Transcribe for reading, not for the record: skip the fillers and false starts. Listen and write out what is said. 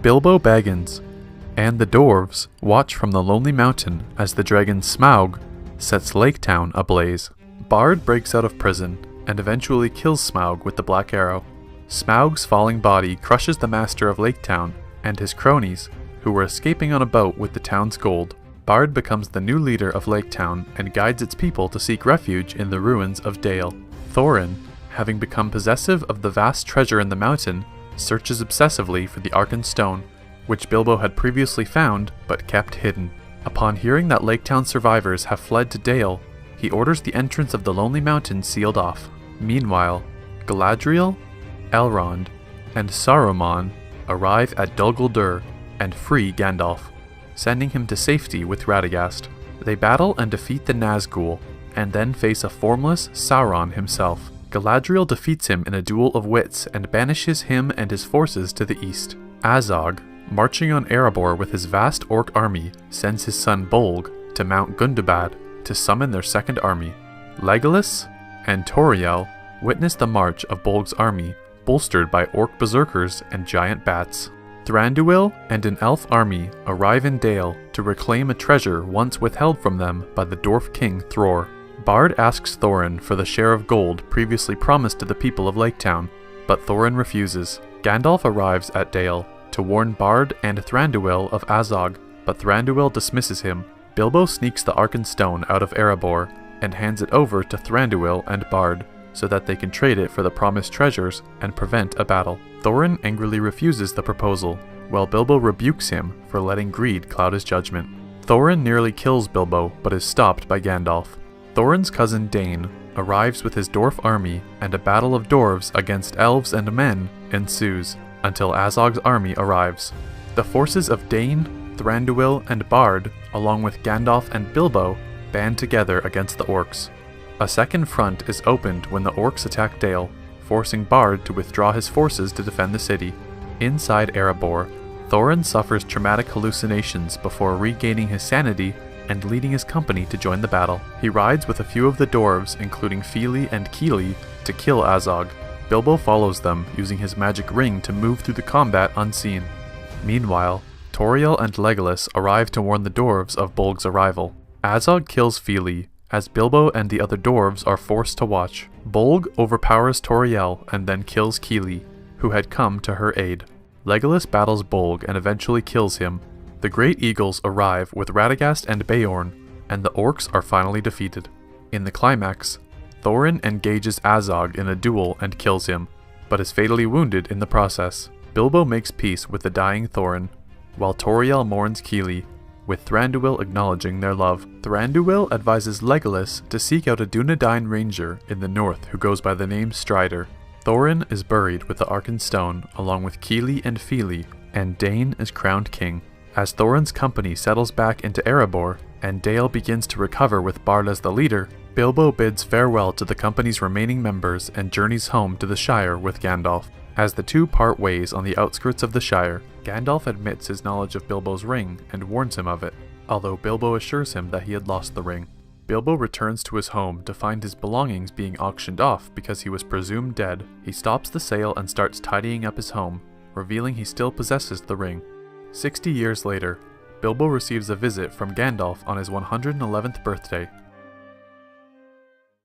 Bilbo Baggins and the dwarves watch from the lonely mountain as the dragon Smaug sets Lake Town ablaze. Bard breaks out of prison and eventually kills Smaug with the Black Arrow. Smaug's falling body crushes the master of Lake Town and his cronies, who were escaping on a boat with the town's gold. Bard becomes the new leader of Lake Town and guides its people to seek refuge in the ruins of Dale. Thorin, having become possessive of the vast treasure in the mountain, searches obsessively for the Arkenstone, which Bilbo had previously found but kept hidden. Upon hearing that Lake Town survivors have fled to Dale, he orders the entrance of the Lonely Mountain sealed off. Meanwhile, Galadriel, Elrond, and Saruman arrive at Dol Guldur and free Gandalf, sending him to safety with Radagast. They battle and defeat the Nazgul, and then face a formless Sauron himself. Galadriel defeats him in a duel of wits and banishes him and his forces to the east. Azog, marching on Erebor with his vast orc army, sends his son Bolg to Mount Gundabad to summon their second army. Legolas and Tauriel witness the march of Bolg's army, bolstered by orc berserkers and giant bats. Thranduil and an elf army arrive in Dale to reclaim a treasure once withheld from them by the dwarf king Thror. Bard asks Thorin for the share of gold previously promised to the people of Lake Town, but Thorin refuses. Gandalf arrives at Dale to warn Bard and Thranduil of Azog, but Thranduil dismisses him. Bilbo sneaks the Arkenstone out of Erebor and hands it over to Thranduil and Bard, so that they can trade it for the promised treasures and prevent a battle. Thorin angrily refuses the proposal, while Bilbo rebukes him for letting greed cloud his judgment. Thorin nearly kills Bilbo, but is stopped by Gandalf. Thorin's cousin Dain arrives with his dwarf army, and a battle of dwarves against elves and men ensues, until Azog's army arrives. The forces of Dain, Thranduil, and Bard, along with Gandalf and Bilbo, band together against the orcs. A second front is opened when the orcs attack Dale, forcing Bard to withdraw his forces to defend the city. Inside Erebor, Thorin suffers traumatic hallucinations before regaining his sanity and leading his company to join the battle. He rides with a few of the dwarves, including Fili and Kili, to kill Azog. Bilbo follows them, using his magic ring to move through the combat unseen. Meanwhile, Tauriel and Legolas arrive to warn the dwarves of Bolg's arrival. Azog kills Fili, as Bilbo and the other dwarves are forced to watch. Bolg overpowers Tauriel and then kills Kili, who had come to her aid. Legolas battles Bolg and eventually kills him. The Great Eagles arrive with Radagast and Beorn, and the orcs are finally defeated. In the climax, Thorin engages Azog in a duel and kills him, but is fatally wounded in the process. Bilbo makes peace with the dying Thorin, while Tauriel mourns Kili, with Thranduil acknowledging their love. Thranduil advises Legolas to seek out a Dunedain ranger in the north who goes by the name Strider. Thorin is buried with the Arkenstone along with Kili and Fili, and Dain is crowned king. As Thorin's company settles back into Erebor, and Dale begins to recover with Bard as the leader, Bilbo bids farewell to the company's remaining members and journeys home to the Shire with Gandalf. As the two part ways on the outskirts of the Shire, Gandalf admits his knowledge of Bilbo's ring and warns him of it, although Bilbo assures him that he had lost the ring. Bilbo returns to his home to find his belongings being auctioned off because he was presumed dead. He stops the sale and starts tidying up his home, revealing he still possesses the ring. 60 years later, Bilbo receives a visit from Gandalf on his 111th birthday.